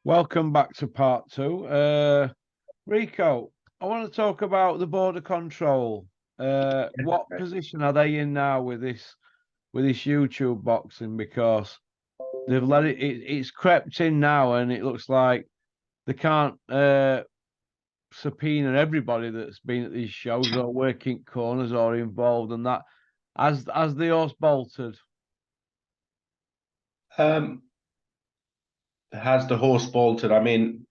Welcome back to part two. Rico, I want to talk about the border control. What position are they in now with this YouTube boxing? Because they've let it's crept in now, and it looks like they can't subpoena everybody that's been at these shows or working corners or involved, and that as the horse bolted. Has the horse bolted? I mean,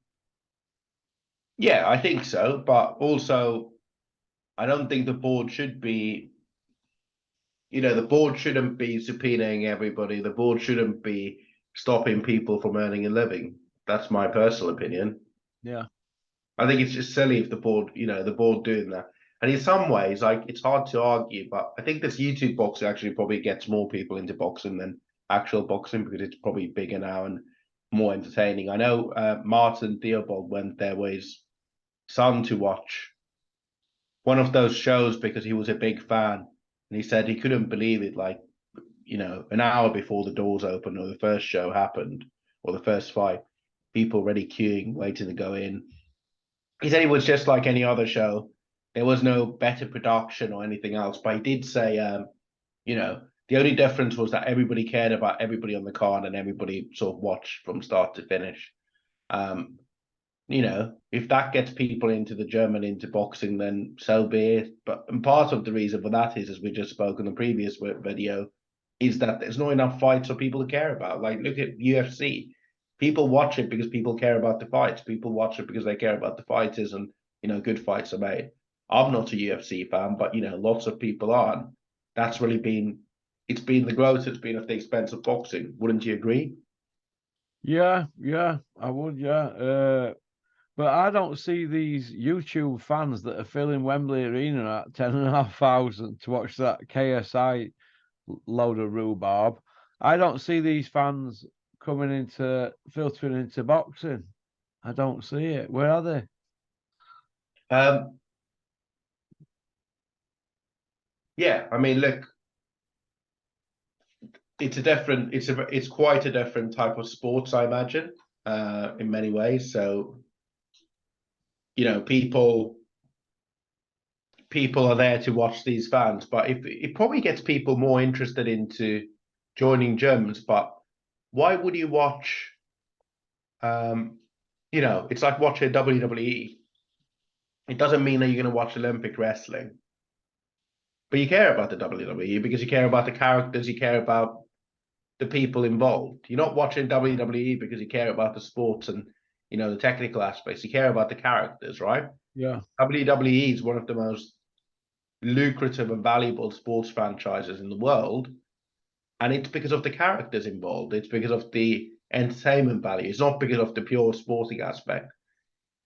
yeah, I think so. But also, I don't think the board should be, the board shouldn't be subpoenaing everybody. The board shouldn't be stopping people from earning a living. That's my personal opinion. Yeah. I think it's just silly if the board doing that. And in some ways, like it's hard to argue, but I think this YouTube boxing actually probably gets more people into boxing than actual boxing because it's probably bigger now and more entertaining. I know Martin Theobald went there with his son to watch one of those shows because he was a big fan, and he said he couldn't believe it. Like, an hour before the doors opened or the first show happened or the first fight, people already queuing, waiting to go in. He said it was just like any other show. There was no better production or anything else. But he did say, the only difference was that everybody cared about everybody on the card and everybody sort of watched from start to finish. Um, if that gets people into the German into boxing, then so be it. But and part of the reason for that is, as we just spoke in the previous video, is that there's not enough fights for people to care about. Like, look at UFC. People watch it because people care about the fights. People watch it because they care about the fighters, and good fights are made. I'm not a UFC fan, but lots of people are. That's really been it's been the growth. It's been at the expense of boxing. Wouldn't you agree? Yeah, I would, yeah. But I don't see these YouTube fans that are filling Wembley Arena at 10,500 to watch that KSI load of rhubarb. I don't see these fans filtering into boxing. I don't see it. Where are they? Yeah, I mean, look, it's quite a different type of sports, I imagine, in many ways. So, people are there to watch these fans, but if it probably gets people more interested into joining gyms. But why would you watch? It's like watching WWE. It doesn't mean that you're going to watch Olympic wrestling, but you care about the WWE because you care about the characters, you care about the people involved. You're not watching WWE because you care about the sports and the technical aspects. You care about the characters, right? Yeah. WWE is one of the most lucrative and valuable sports franchises in the world, and it's because of the characters involved. It's because of the entertainment value. It's not because of the pure sporting aspect.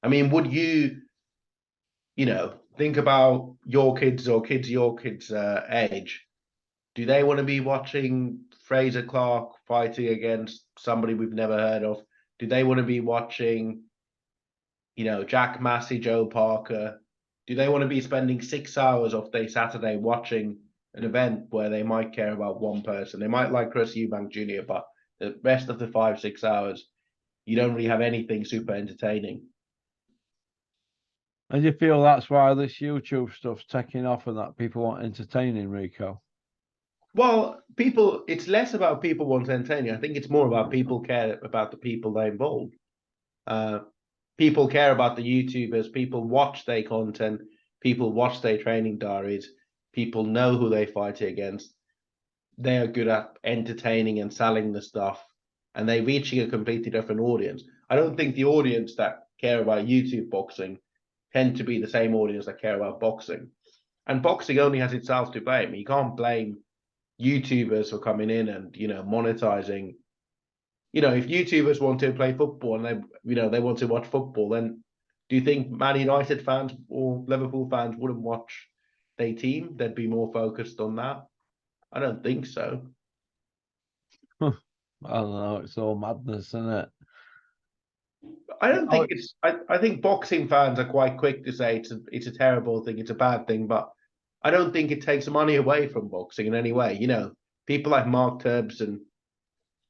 I mean, would you, think about your kids or kids your kids' age? Do they want to be watching Fraser Clark fighting against somebody we've never heard of? Do they want to be watching, Jack Massey, Joe Parker? Do they want to be spending 6 hours of their Saturday watching an event where they might care about one person? They might like Krusher Eubank Jr., but the rest of the 5, 6 hours, you don't really have anything super entertaining. And you feel that's why this YouTube stuff's taking off and that people want entertaining, Rico? Well, it's less about people want entertaining. I think it's more about people care about the people they involve. Uh, People care about the YouTubers. People watch their content. People watch their training diaries. People know who they fight against. They are good at entertaining and selling the stuff, and they're reaching a completely different audience. I don't think the audience that care about YouTube boxing tend to be the same audience that care about boxing. And boxing only has itself to blame. You can't blame YouTubers for coming in and monetizing. If YouTubers want to play football and they want to watch football, then do you think Man United fans or Liverpool fans wouldn't watch their team? They'd be more focused on that. I don't think so. I don't know. It's all madness, isn't it? I don't think it's. I think boxing fans are quite quick to say it's a terrible thing, it's a bad thing, but I don't think it takes money away from boxing in any way. People like Mark Tubbs and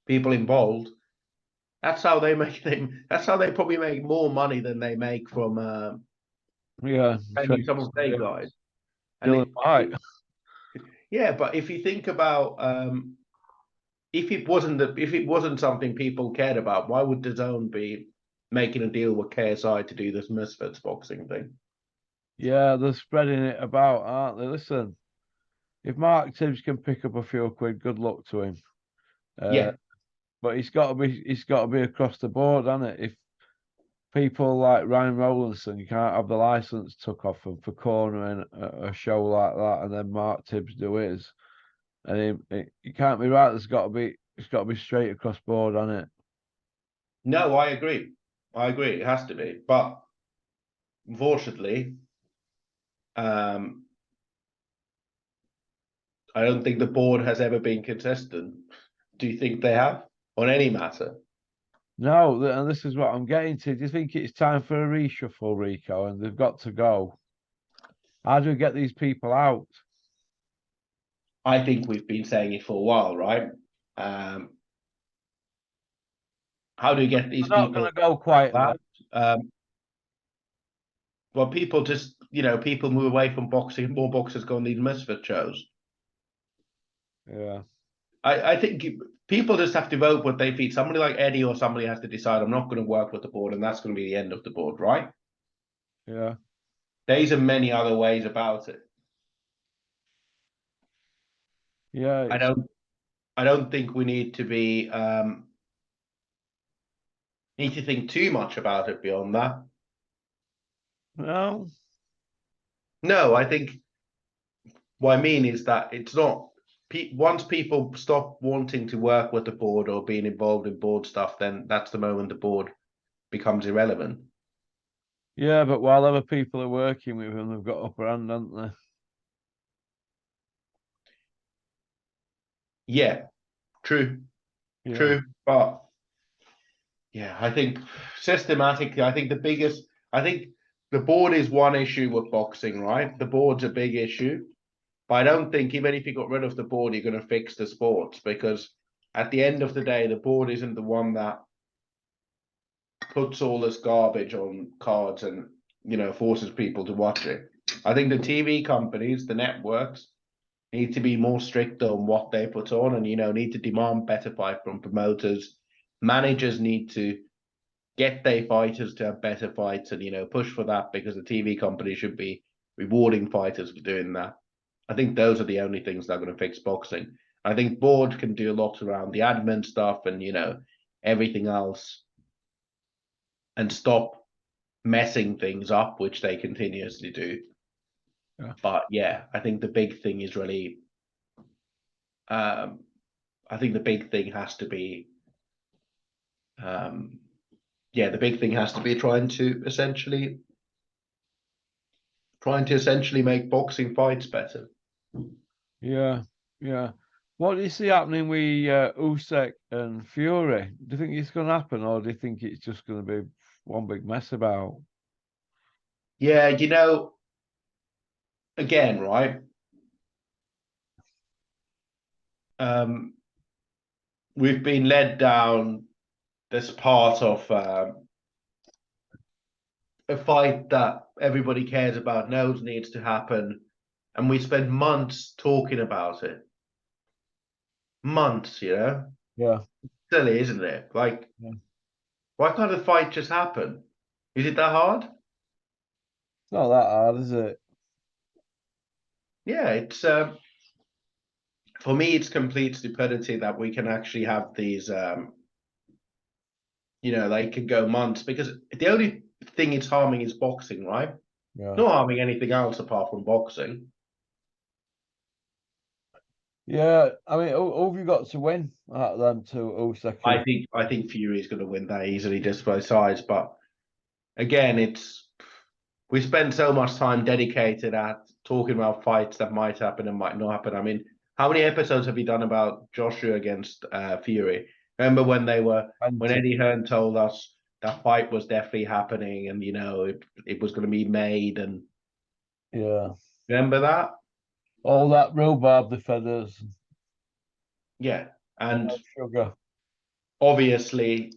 people involved, That's how they make them. That's how they probably make more money than they make from Yeah, training some of their guys. And Dylan White. yeah, but if you think about if it wasn't something people cared about, why would DAZN be making a deal with KSI to do this Misfits boxing thing? Yeah, they're spreading it about, aren't they? Listen, if Mark Tibbs can pick up a few quid, good luck to him. Yeah. But it's got to be across the board, hasn't it? If people like Ryan Rowlandson, you can't have the license took off them for cornering a show like that, and then Mark Tibbs do his, and it can't be right. It's got to be straight across board, on it. No, I agree. I agree. It has to be. But unfortunately, um, I don't think the board has ever been consistent. Do you think they have on any matter? No, and this is what I'm getting to. Do you think it's time for a reshuffle, Rico? And they've got to go. How do we get these people out? I think we've been saying it for a while, right? How do you get these They're not going people to go quietly. out? Well, people just, people move away from boxing. More boxers go on these misfit shows. Yeah. I think people just have to vote what they feel. Somebody like Eddie or somebody has to decide, I'm not going to work with the board, and that's going to be the end of the board, right? Yeah. There's many other ways about it. Yeah. I don't think we need to be need to think too much about it beyond that. No. No, I think what I mean is that it's not once people stop wanting to work with the board or being involved in board stuff, then that's the moment the board becomes irrelevant. Yeah, but while other people are working with them, they've got upper hand, haven't they? Yeah, true, Yeah. true. But yeah, I think systematically, I think the board is one issue with boxing, right? The board's a big issue. But I don't think even if you got rid of the board, you're going to fix the sports, because at the end of the day, the board isn't the one that puts all this garbage on cards and forces people to watch it. I think the TV companies, the networks, need to be more strict on what they put on, and need to demand better fight from promoters. Managers need to get their fighters to have better fights, and push for that, because the TV company should be rewarding fighters for doing that. I think those are the only things that are going to fix boxing. I think board can do a lot around the admin stuff and everything else, and stop messing things up, which they continuously do. Yeah. But yeah, I think the big thing is really, I think the big thing has to be, the big thing has to be trying to essentially make boxing fights better. Yeah. Yeah. What do you see happening with Usyk and Fury? Do you think it's going to happen, or do you think it's just going to be one big mess about? Yeah, again, right? We've been led down this part of a fight that everybody cares about, knows needs to happen, and we spend months talking about it. Months, Yeah. silly, isn't it? Like, Yeah. why can't the fight just happen? Is it that hard? It's not that hard, is it? Yeah, it's for me, it's complete stupidity that we can actually have these. They can go months, because the only thing it's harming is boxing, right? Yeah. Not harming anything else apart from boxing. Yeah. I mean, who have you got to win out of them two, Usyk? I think Fury is going to win that easily just by size. But again, we spend so much time dedicated at talking about fights that might happen and might not happen. I mean, how many episodes have you done about Joshua against Fury? Remember when when Eddie Hearn told us that fight was definitely happening, and it was going to be made, and Yeah. remember that? All that rhubarb the feathers Yeah, and and no sugar. obviously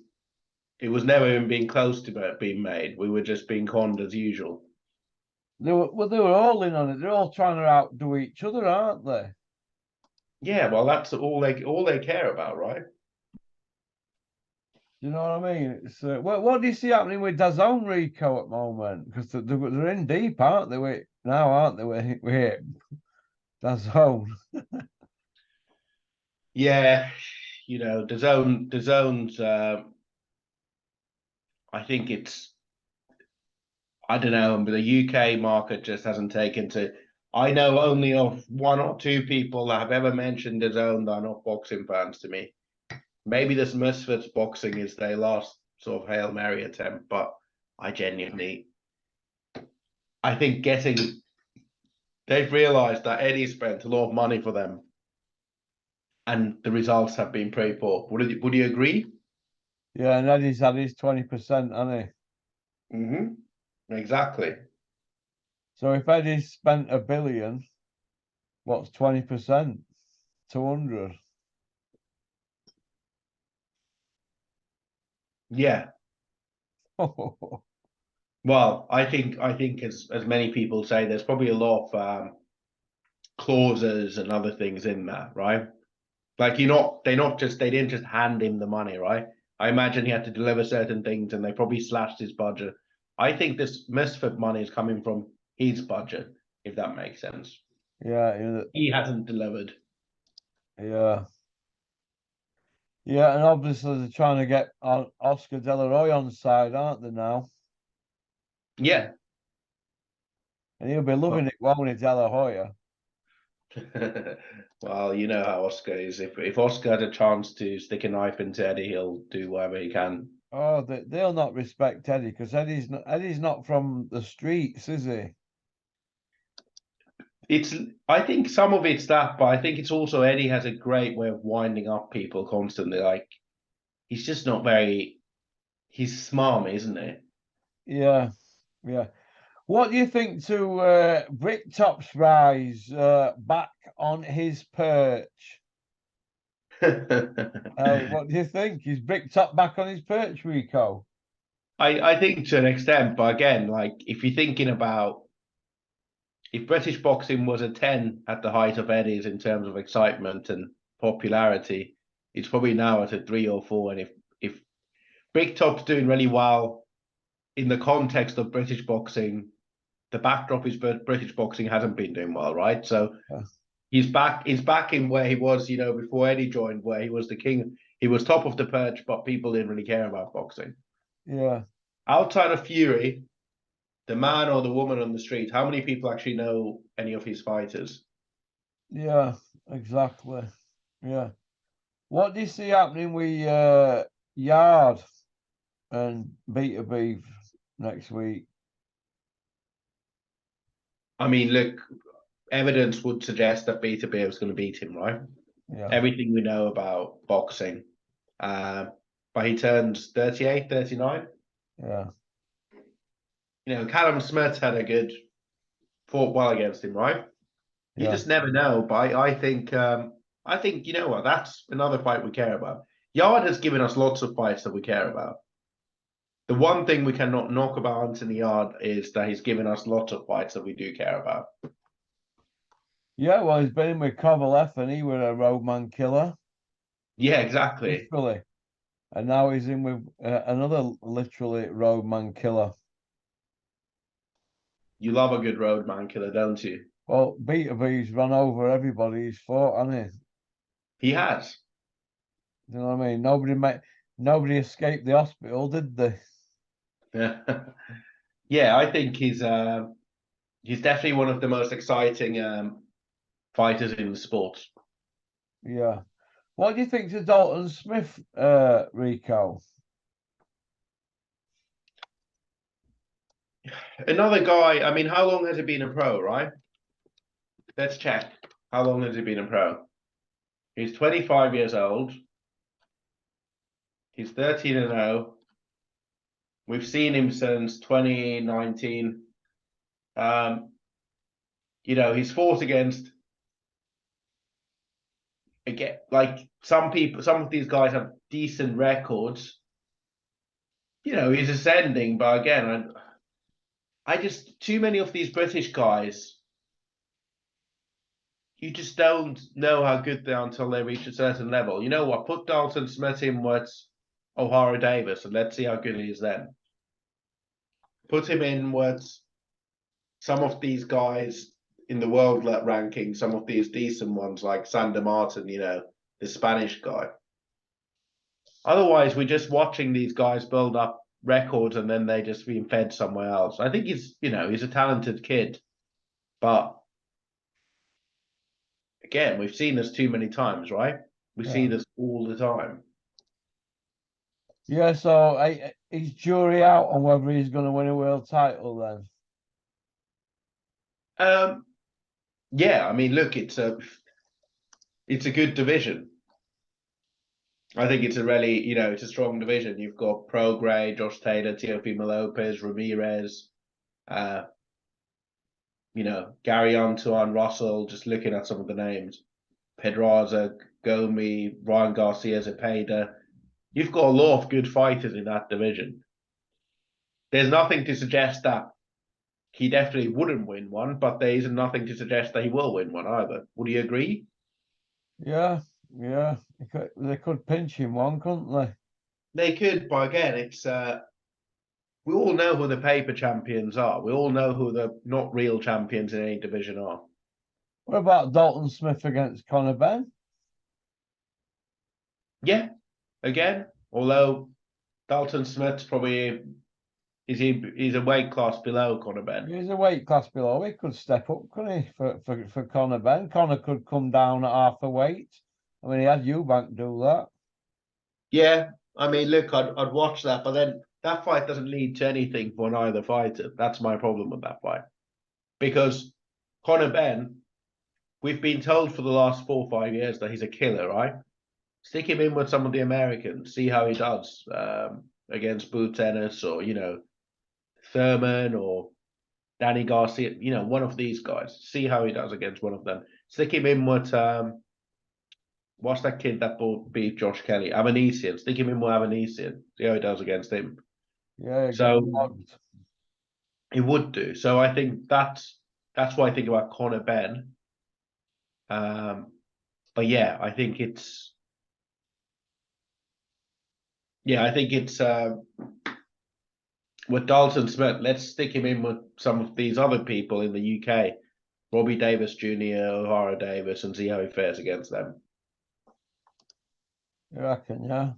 It was never even being close to being made. We were just being conned as usual. They were all in on it. They're all trying to outdo each other, aren't they? Yeah, well, that's all they care about, right? You know what I mean? It's what do you see happening with DAZN RIKU at the moment? Because they're in deep, aren't they? Now, aren't they? With DAZN. Yeah, the zones. I think I don't know, but the UK market just hasn't taken to. I know only of one or two people that have ever mentioned the zone that are not boxing fans to me. Maybe this Misfits boxing is their last sort of Hail Mary attempt, but I genuinely, I think they've realised that Eddie spent a lot of money for them, and the results have been pretty poor. Would you agree? Yeah, and Eddie's had his 20%, hasn't he? Exactly. So if Eddie's spent $1 billion, what's 20%? 200. Yeah. Well, I think as many people say, there's probably a lot of clauses and other things in that, right? Like they didn't just hand him the money, right? I imagine he had to deliver certain things and they probably slashed his budget. I think this Misfit money is coming from his budget, if that makes sense. Yeah, He hasn't delivered. yeah. Yeah, and obviously they're trying to get Oscar De La Hoya on side, aren't they now? Yeah. And he'll be loving it, won't he, De La Hoya? Well, you know how Oscar is. If Oscar had a chance to stick a knife into Eddie, he'll do whatever he can. Oh, they'll not respect Eddie because Eddie's not from the streets, is he? It's I think some of it's that, but I think it's also Eddie has a great way of winding up people constantly. Like he's just not very he's smarmy, isn't he? Yeah, yeah. What do you think to Bricktop's rise back on his perch? What do you think? Is Bricktop back on his perch, Rico? I think to an extent, but again, like if you're thinking about if British boxing was a 10 at the height of Eddie's in terms of excitement and popularity, it's probably now at a 3 or 4. And if Big Top's doing really well in the context of British boxing, the backdrop is British boxing hasn't been doing well, right? So Yeah. he's back in where he was, before Eddie joined, where he was the king. He was top of the perch, but people didn't really care about boxing. Yeah, Outside of Fury, the man or the woman on the street, how many people actually know any of his fighters? yeah, exactly. Yeah. What do you see happening with Yard and Beta Beef next week? I mean, look, evidence would suggest that Beta Beer was going to beat him, right? Yeah, Everything we know about boxing. Uh, but he turns 38, 39. yeah, Callum Smith fought well against him, right? You yeah. just never know. But I think you know what? That's another fight we care about. Yard has given us lots of fights that we care about. The one thing we cannot knock about Anthony Yard is that he's given us lots of fights that we do care about. Yeah, well, he's been in with Kovalev and he was a roadman killer, Yeah, exactly. literally. And now he's in with another literally roadman killer. You love a good roadman killer, don't you? Well, Beta Beef's run over everybody he's fought, hasn't He has. he? You know what I mean? Nobody escaped the hospital, did they? Yeah, yeah. I think he's definitely one of the most exciting fighters in the sport. Yeah. What do you think to Dalton Smith, Rico? Another guy. I mean, how long has he been a pro? Right. Let's check. How long has he been a pro? He's 25 years old. He's 13-0. We've seen him since 2019. He's fought again, like some people, some of these guys have decent records, you know, he's ascending, but again, I just too many of these British guys. You just don't know how good they are until they reach a certain level. You know what? Put Dalton Smith in with O'Hara Davis, and let's see how good he is then. Put him in with some of these guys in the world ranking, some of these decent ones like Sander Martin, you know, the Spanish guy. Otherwise, we're just watching these guys build up records and then they just being fed somewhere else. I think he's, you know, he's a talented kid, but again, we've seen this too many times, right? We see this all the time. Yeah, so is jury out on whether he's going to win a world title then? Yeah, I mean, look, it's a good division. I think it's a really, you know, it's a strong division. You've got Prograis, Josh Taylor, Teofimo Lopez, Ramirez, you know, Gary Antoine, Russell, just looking at some of the names. Pedraza, Gomi, Ryan Garcia, Zepeda. You've got a lot of good fighters in that division. There's nothing to suggest that he definitely wouldn't win one, but there isn't nothing to suggest that he will win one either. Would you agree? Yeah, yeah. They could pinch him one, couldn't they? They could, but again, it's we all know who the paper champions are. We all know who the not real champions in any division are. What about Dalton Smith against Conor Benn? Yeah, again, although Dalton Smith's probably he's a weight class below Conor Benn. He's a weight class below. He could step up, couldn't he, for Conor Benn? Conor could come down at half a weight. I mean, he had Eubank do that. Yeah, I mean, look, I'd watch that, but then that fight doesn't lead to anything for neither fighter. That's my problem with that fight. Because Conor Benn, we've been told for the last 4 or 5 years that he's a killer, right? Stick him in with some of the Americans, see how he does against Boots Ennis or, you know, Thurman or Danny Garcia, you know, one of these guys. See how he does against one of them. Stick him in with what's that kid that beat Josh Kelly? Avanesian. Stick him in with Avanesian. See how he does against him. Yeah, So he would do. So I think that's what I think about Conor Benn. But yeah, I think it's with Dalton Smith. Let's stick him in with some of these other people in the UK, Robbie Davis Jr., O'Hara Davis, and see how he fares against them. you reckon, yeah?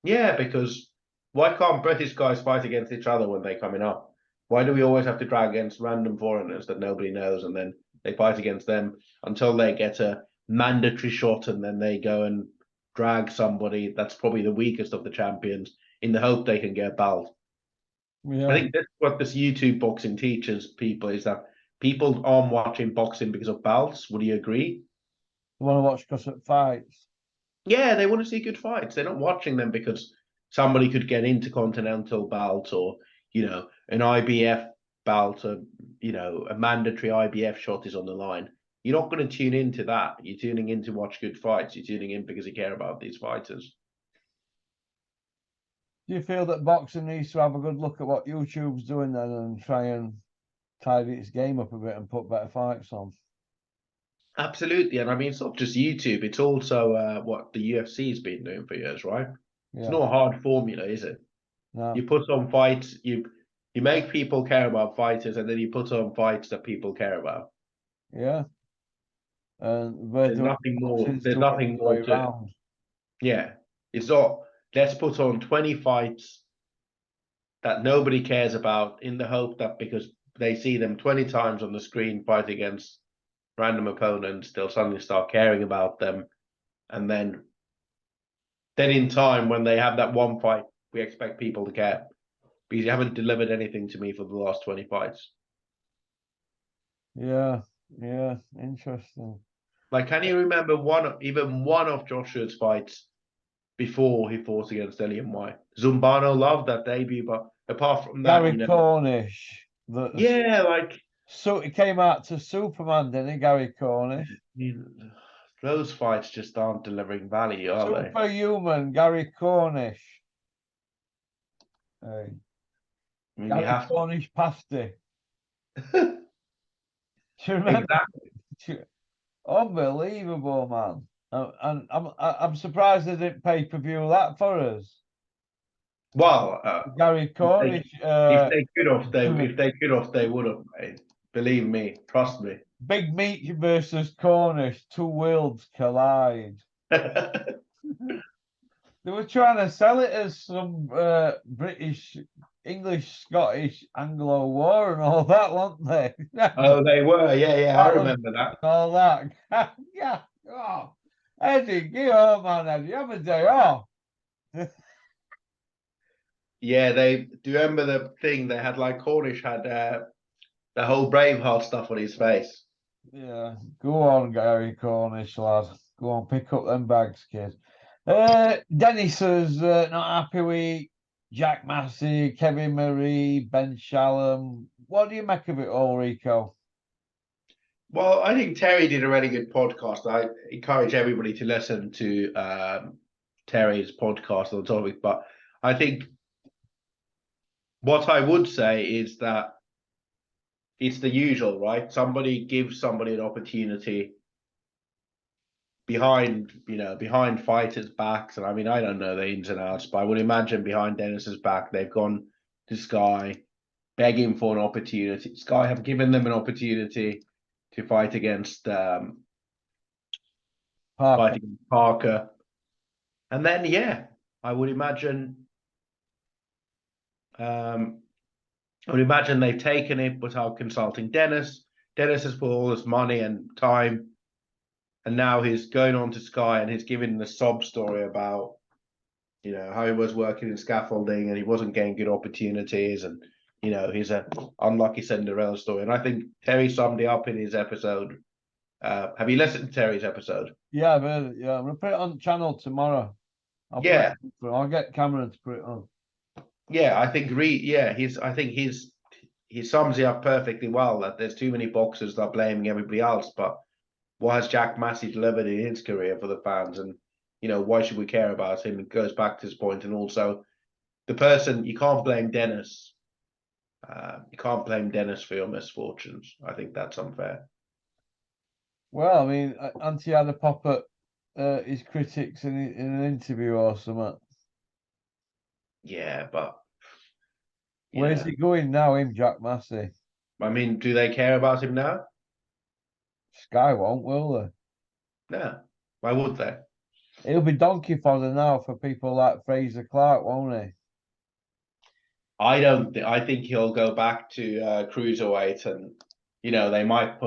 Yeah, because why can't British guys fight against each other when they're coming up? Why do we always have to drag against random foreigners that nobody knows and then they fight against them until they get a mandatory shot and then they go and drag somebody that's probably the weakest of the champions in the hope they can get a belt? Yeah. I think that's what this YouTube boxing teaches people is that people aren't watching boxing because of belts. Would you agree? You want to watch Gossip fights? Yeah, they want to see good fights. They're not watching them because somebody could get intercontinental belt or, you know, an IBF belt or, you know, a mandatory IBF shot is on the line. You're not going to tune into that. You're tuning in to watch good fights. You're tuning in because you care about these fighters. Do you feel that boxing needs to have a good look at what YouTube's doing then and try and tidy its game up a bit and put better fights on? Absolutely. And I mean, it's not just YouTube. It's also what the UFC's been doing for years, right? It's Yeah. not a hard formula, is it? No. You put on fights, you make people care about fighters, and then you put on fights that people care about. Yeah. And There's nothing more. There's to work nothing its way more to it. around. Yeah, it's not. Let's put on 20 fights that nobody cares about in the hope that because they see them 20 times on the screen fight against random opponents, they'll suddenly start caring about them, and then in time when they have that one fight, we expect people to care because you haven't delivered anything to me for the last 20 fights. Yeah. Yeah. Interesting. Like, can you remember even one of Joshua's fights before he fought against Dillian White? Zumbano loved that debut, but apart from that, Gary Cornish. yeah, like So he came out to Superman, didn't he, Gary Cornish? those fights just aren't delivering value, are they? Superhuman, Gary Cornish. Hey. I mean, you Gary have to. Cornish pasty. Do you remember? Exactly. Unbelievable, man. And I'm surprised they didn't pay-per-view that for us. Well, Gary Cornish, if they could have, they would have. Mate. Believe me, trust me. Big Meat versus Cornish, two worlds collide. They were trying to sell it as some British, English, Scottish, Anglo war and all that, weren't they? Oh, they were. Yeah, I That was remember that. all that. Yeah. Oh, Eddie, get home, man, Eddie. Have a day off. Yeah, they do you remember the thing they had like Cornish had the whole Braveheart stuff on his face. Yeah, go on, Gary Cornish, lad. Go on, pick up them bags, kid. Dennis is not happy with Jack Massey, Kevin Marie, Ben Shalom. What do you make of it all, Rico? Well, I think Terry did a really good podcast. I encourage everybody to listen to Terry's podcast on the topic. But I think what I would say is that it's the usual, right? Somebody gives somebody an opportunity behind fighters' backs. And I mean, I don't know the ins and outs, but I would imagine behind Dennis's back, they've gone to Sky, begging for an opportunity. Sky have given them an opportunity to fight against Parker. Parker. And then, yeah, I would imagine, um, they've taken it without consulting Dennis. Dennis has put all this money and time, and now he's going on to Sky and he's giving the sob story about, how he was working in scaffolding and he wasn't getting good opportunities, and he's a unlucky Cinderella story. And I think Terry summed it up in his episode. Have you listened to Terry's episode? Yeah, I've heard it. Yeah, I'm gonna put it on the channel tomorrow. Yeah, I'll get Cameron to put it on. yeah. I think he sums it up perfectly well. That there's too many boxers that are blaming everybody else, but what has Jack Massey delivered in his career for the fans, and why should we care about him? It goes back to this point, and also the person you can't blame Dennis. You can't blame Dennis for your misfortunes. I think that's unfair. Well, I mean, Auntie had a pop at his critics in an interview or something. Yeah, but Where's he going now, him, Jack Massey? I mean, do they care about him now? Sky won't, will they? No. Why would they? He'll be donkey fodder now for people like Fraser Clark, won't he? I don't. I think he'll go back to cruiserweight, and they might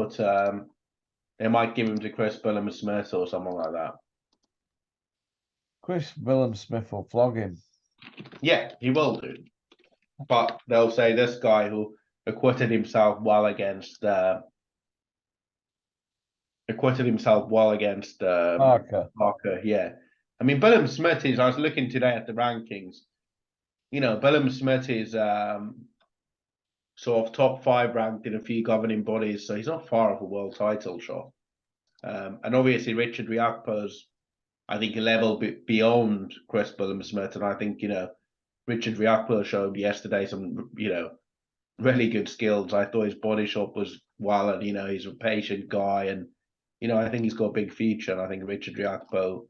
they might give him to Chris Smith or someone like that. Chris Smith will flog him. Yeah, he will do. But they'll say this guy who acquitted himself well against Parker. Yeah, I mean, Billum Smith is. I was looking today at the rankings. Billum Smith is sort of top 5 ranked in a few governing bodies, so he's not far off a world title shot. And obviously Richard Riakpo's, I think, a level beyond Chris Billum Smith, and I think Richard Riakpo showed yesterday some really good skills. I thought his body shot was well, and he's a patient guy, and I think he's got a big future. And I think Richard Riakpo,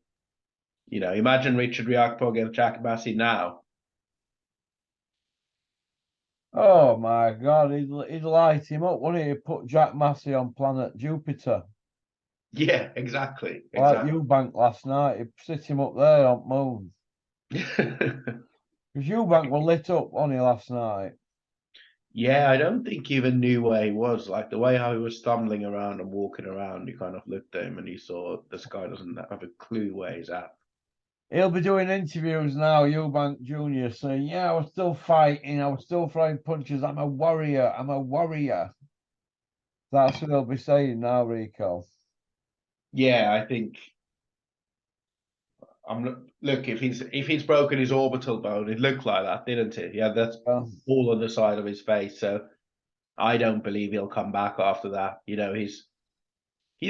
imagine Richard Riakpo against Jack Massey now. Oh my God, he'd light him up, wouldn't he? He'd put Jack Massey on planet Jupiter. Yeah, exactly. Like Eubank last night, he'd sit him up there on moon. Because Eubank were lit up, wasn't he, last night? Yeah, I don't think he even knew where he was. Like the way how he was stumbling around and walking around, you kind of looked at him and you saw this guy doesn't have a clue where he's at. He'll be doing interviews now, Eubank Jr., saying, yeah, I was still fighting, I was still throwing punches, I'm a warrior, I'm a warrior. That's what he'll be saying now, Rico. Yeah, I think look, if he's broken his orbital bone, it looked like that, didn't it? Yeah, that's all on the side of his face. So I don't believe he'll come back after that. He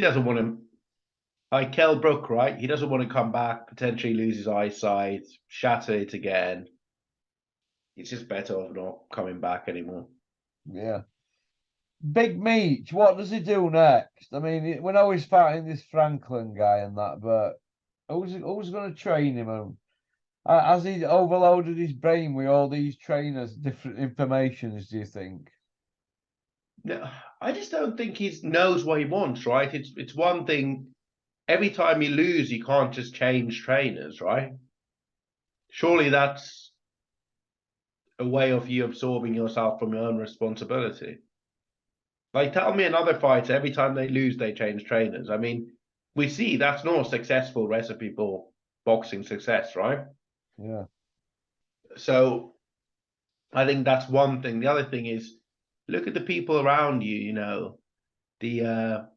doesn't want to, like Kell Brook, right? He doesn't want to come back, potentially lose his eyesight, shatter it again. it's just better off not coming back anymore. Yeah. Big Meech, what does he do next? I mean, we know he's fighting this Franklin guy and that, but who's going to train him? And has he overloaded his brain with all these trainers, different informations, do you think? No, I just don't think he knows what he wants, right? It's one thing. Every time you lose, you can't just change trainers, right? Surely that's a way of you absorbing yourself from your own responsibility. Like, tell me another fighter, every time they lose, they change trainers. I mean, we see that's not a successful recipe for boxing success, right? Yeah. So I think that's one thing. The other thing is look at the people around you, the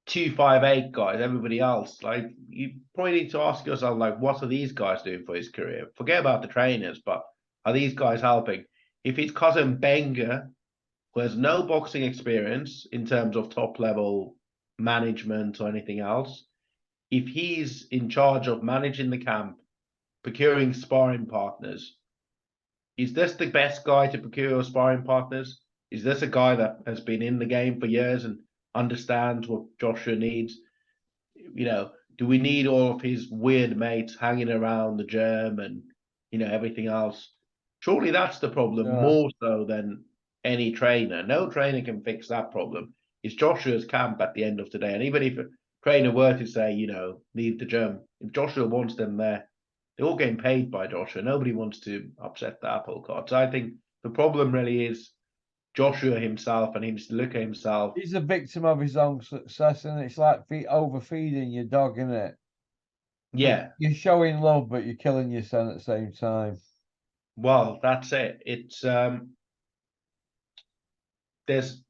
258 guys, everybody else. Like, you probably need to ask yourself, like, what are these guys doing for his career? Forget about the trainers, but are these guys helping? If it's cousin Benga, who has no boxing experience in terms of top level management or anything else, if he's in charge of managing the camp, procuring sparring partners, is this the best guy to procure sparring partners? Is this a guy that has been in the game for years and understands what Joshua needs? Do we need all of his weird mates hanging around the gym and everything else? Surely that's the problem Yeah. more so than any trainer. No trainer can fix that problem. It's Joshua's camp at the end of the day. And even if a trainer were to say, leave the gym, if Joshua wants them there, they're all getting paid by Joshua. Nobody wants to upset the apple cart. So I think the problem really is Joshua himself, and he needs to look at himself. He's a victim of his own success, and it's like overfeeding your dog, isn't it? Yeah, You're showing love, but you're killing your son at the same time. well, that's it. There's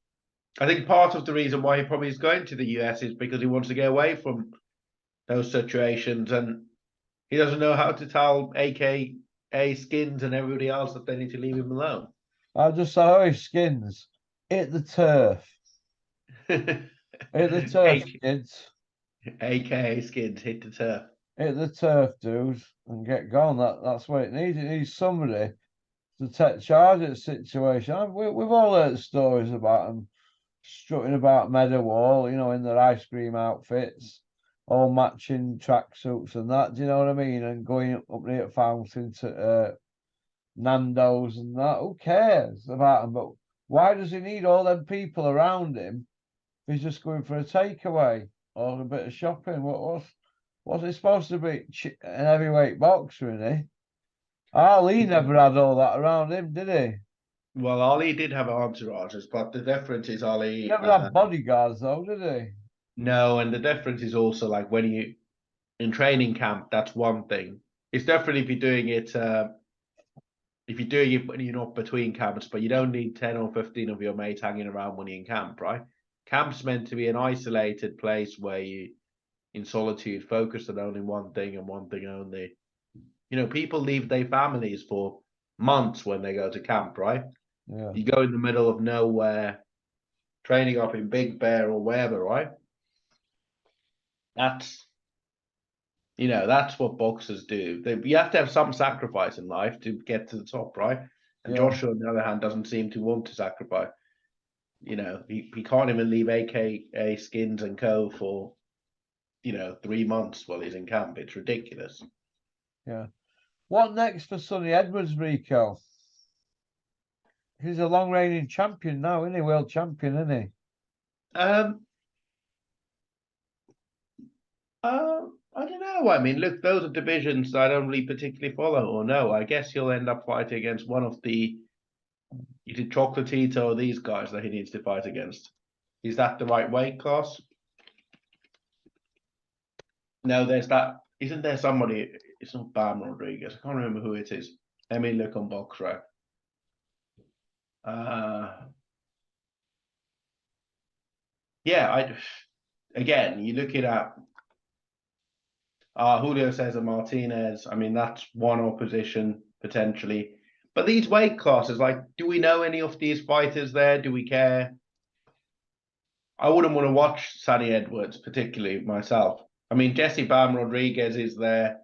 I think part of the reason why he probably is going to the US is because he wants to get away from those situations, and he doesn't know how to tell AKA Skins and everybody else that they need to leave him alone. I just saw his skins. Hit the turf. Hit the turf, kids. AKA Skins hit the turf. Hit the turf, dude, and get gone. That's what it needs. It needs somebody to take charge of the situation. We've all heard stories about them strutting about Meadowall, in their ice cream outfits, all matching tracksuits and that. Do you know what I mean? And going up near Fountain to Nando's and that. Who cares about them? But why does he need all them people around him if he's just going for a takeaway or a bit of shopping? What's it supposed to be? An heavyweight boxer, isn't he? Ali never had all that around him, did he? Well, Ali did have entourages, but the difference is He Ali. never had bodyguards, though, did he? No, and the difference is also like when you in training camp, that's one thing. It's definitely if you're doing it when you're not between camps, but you don't need 10 or 15 of your mates hanging around when you're in camp, right? Camp's meant to be an isolated place where you, in solitude, focus on only one thing and one thing only. People leave their families for months when they go to camp, right? Yeah. You go in the middle of nowhere, training up in Big Bear or wherever, right? That's that's what boxers do. You have to have some sacrifice in life to get to the top, right? And Yeah. Joshua, on the other hand, doesn't seem to want to sacrifice. He can't even leave AKA Skins and Co. for 3 months while he's in camp. It's ridiculous. Yeah. What next for Sonny Edwards, Rico? He's a long reigning champion now, isn't he? World champion, isn't he? I don't know. I mean, look, those are divisions I don't really particularly follow or know. I guess he'll end up fighting against one of the either Chocolatito or these guys that he needs to fight against. Is that the right weight class? No, there's that. Isn't there somebody? It's not Bam Rodriguez. I can't remember who it is. Let me look on BoxRec. Yeah, again, you look at Julio Cesar Martinez. I mean, that's one opposition potentially. But these weight classes, like, do we know any of these fighters there? Do we care? I wouldn't want to watch Sonny Edwards, particularly myself. I mean, Jesse Bam Rodriguez is there.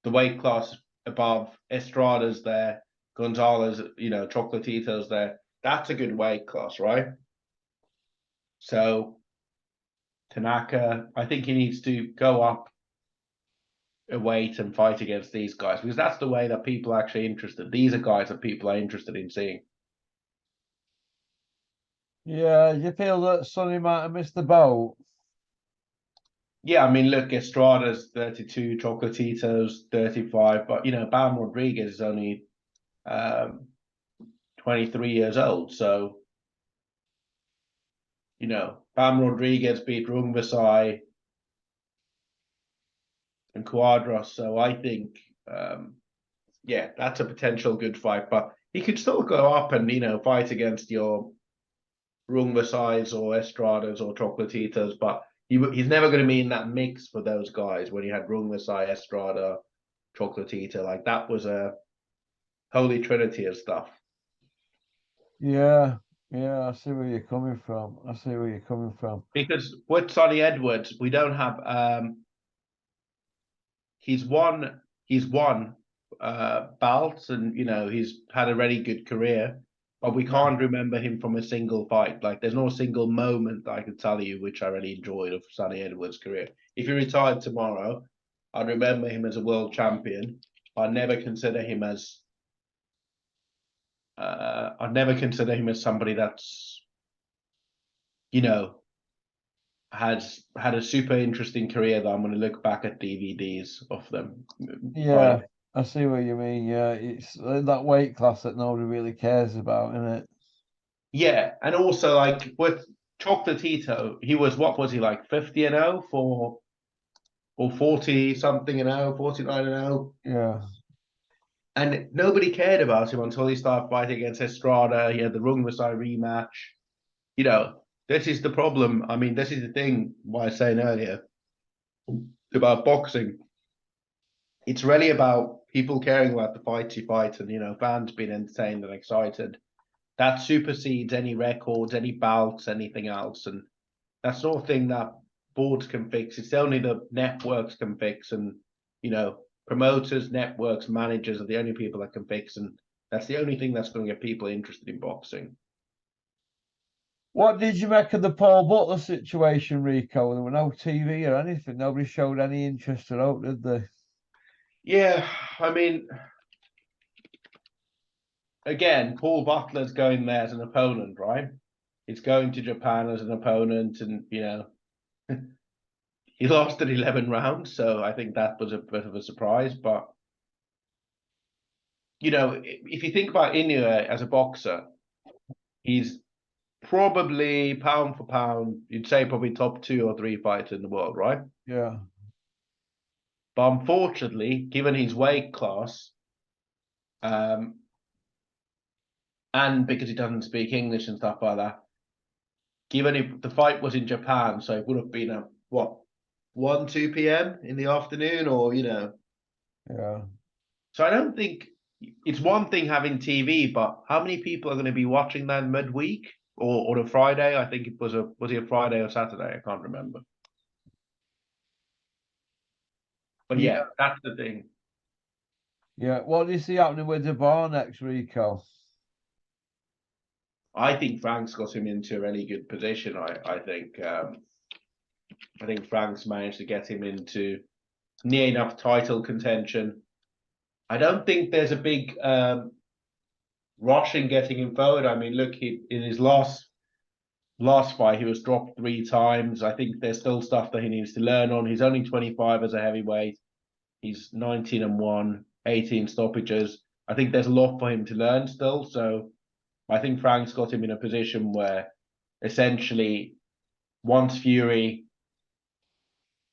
The weight class above Estrada's there. Gonzalez, Chocolatito's there. That's a good weight class, right? So Tanaka, I think he needs to go up a weight and fight against these guys because that's the way that people are actually interested. These are guys that people are interested in seeing. Yeah, you feel that Sonny might have missed the boat? Yeah, I mean, look, Estrada's 32, Chocolatito's 35, but Bam Rodriguez is only 23 years old. So, Bam Rodriguez beat Rung Visai and Cuadras. So I think, that's a potential good fight. But he could still go up and, fight against your Rung Visais or Estradas or Chocolatitos. But he's never going to be in that mix for those guys when you had Rung Visai, Estrada, Chocolatito. Like that was a holy trinity of stuff. Yeah, I see where you're coming from. Because with Sonny Edwards, we don't have he's won belts and he's had a really good career, but we can't remember him from a single fight. Like there's no single moment that I could tell you which I really enjoyed of Sonny Edwards' career. If he retired tomorrow, I'd remember him as a world champion. I'd never consider him as somebody that's has had a super interesting career that I'm going to look back at DVDs of them. Yeah, I see what you mean. Yeah, it's that weight class that nobody really cares about, isn't it? Yeah, and also like with Chocolatito, what was he like 50-0 for or 40 something 49-0? Yeah. And nobody cared about him until he started fighting against Estrada. He had the Rungvisai rematch. This is the problem. I mean, this is the thing why I was saying earlier about boxing. It's really about people caring about the fights you fight and fans being entertained and excited. That supersedes any records, any bouts, anything else. And that's not a thing that boards can fix. It's only the networks can fix, and promoters, networks, managers are the only people that can fix, and that's the only thing that's going to get people interested in boxing. What did you make of the Paul Butler situation, Rico? There were no TV or anything. Nobody showed any interest at all, did they? Yeah, I mean, again, Paul Butler's going there as an opponent, right? He's going to Japan as an opponent, and he lost in 11 rounds, so I think that was a bit of a surprise. But if you think about Inoue as a boxer, he's probably pound for pound, you'd say probably top 2 or 3 fighter in the world, right? Yeah. But unfortunately, given his weight class, and because he doesn't speak English and stuff like that, given the fight was in Japan, so it would have been at what 1-2 p.m. in the afternoon, or Yeah. So I don't think it's one thing having TV, but how many people are going to be watching that midweek or a Friday? I think it was it a Friday or Saturday? I can't remember. But yeah, that's the thing. Yeah. What do you see happening with Dubois next, Rico? I think Frank's got him into a really good position. I think Frank's managed to get him into near enough title contention. I don't think there's a big rush in getting him forward. I mean, look, in his last fight, he was dropped 3 times. I think there's still stuff that he needs to learn on. He's only 25 as a heavyweight. He's 19-1, 18 stoppages. I think there's a lot for him to learn still. So I think Frank's got him in a position where essentially once Fury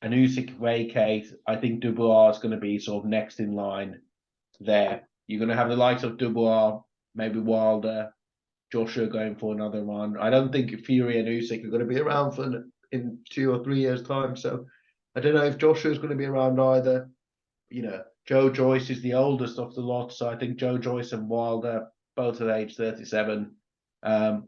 and Usyk vacate, I think Dubois is going to be sort of next in line there. You're going to have the likes of Dubois, maybe Wilder, Joshua going for another one. I don't think Fury and Usyk are going to be around in 2 or 3 years' time. So I don't know if Joshua is going to be around either. Joe Joyce is the oldest of the lot, so I think Joe Joyce and Wilder, both at age 37, going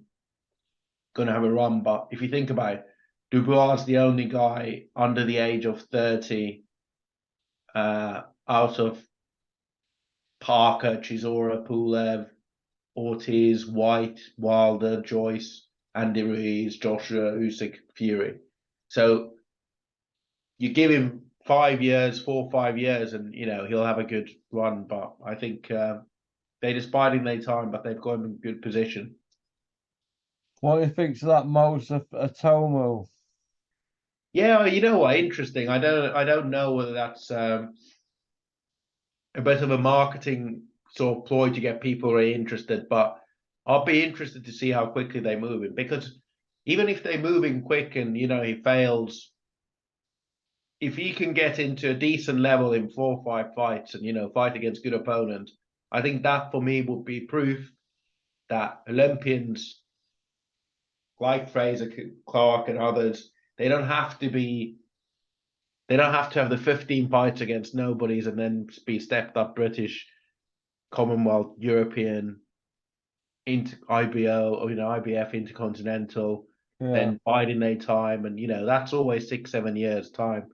to have a run. But if you think about it, Dubois is the only guy under the age of 30 out of Parker, Chisora, Pulev, Ortiz, White, Wilder, Joyce, Andy Ruiz, Joshua, Usyk, Fury. So you give him 5 years, 4 or 5 years, and he'll have a good run. But I think they just biding their time, but they've got him in good position. What do you think of that Moses Atomo? Yeah, you know what? Interesting. I don't know whether that's a bit of a marketing sort of ploy to get people really interested, but I'll be interested to see how quickly they move him, because even if they move him quick and he fails, if he can get into a decent level in 4 or 5 fights and fight against good opponents, I think that for me would be proof that Olympians like Fraser Clark and others, they don't have to have the 15 fights against nobodies and then be stepped up British, Commonwealth, European, into IBO, or IBF Intercontinental, then biding their time, and that's always 6-7 years time.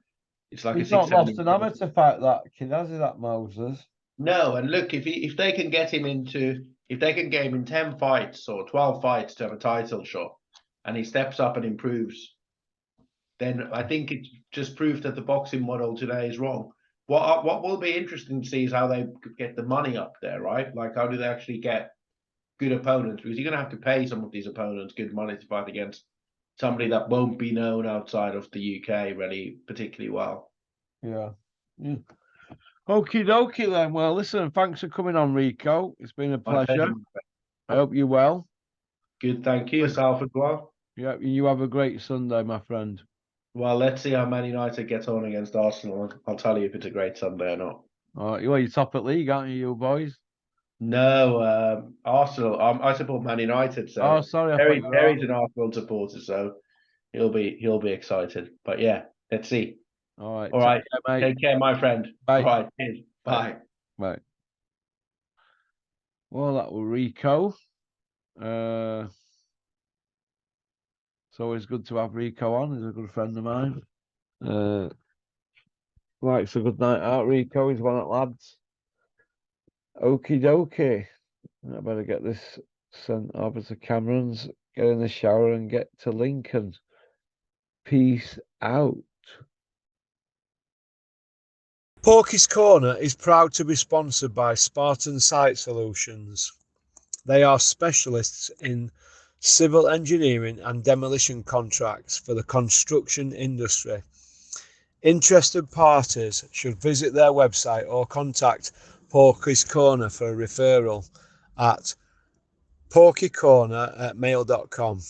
It's like He's a not 6-7 lost an amateur fight, that kid, has he, that Moses? No, and look, if they can get him in 10 fights or 12 fights to have a title shot, and he steps up and improves, then I think it's just proof that the boxing model today is wrong. What will be interesting to see is how they get the money up there, right? Like, how do they actually get good opponents? Because you're going to have to pay some of these opponents good money to fight against somebody that won't be known outside of the UK really particularly well. Yeah. Okie dokie then. Well, listen, thanks for coming on, Rico. It's been a pleasure. I hope you're well. Good, thank you. Yourself as well. Yeah, you have a great Sunday, my friend. Well, let's see how Man United gets on against Arsenal. I'll tell you if it's a great Sunday or not. Well, you're top at league, aren't you boys? No, Arsenal. I support Man United, so Sorry, I thought you were Terry's an Arsenal supporter, so he'll be excited. But yeah, let's see. All right. All right. Take care, mate. Take care, my friend. Bye. All right. Cheers. Bye. Bye. Well, that was Rico. It's always good to have Rico on. He's a good friend of mine. Likes a good night out, Rico. He's one of the lads. Okie dokie. I better get this sent over to Cameron's, get in the shower and get to Lincoln. Peace out. Porky's Corner is proud to be sponsored by Spartan Site Solutions. They are specialists in civil engineering and demolition contracts for the construction industry. Interested parties should visit their website or contact Porky's Corner for a referral at porkycorner@mail.com.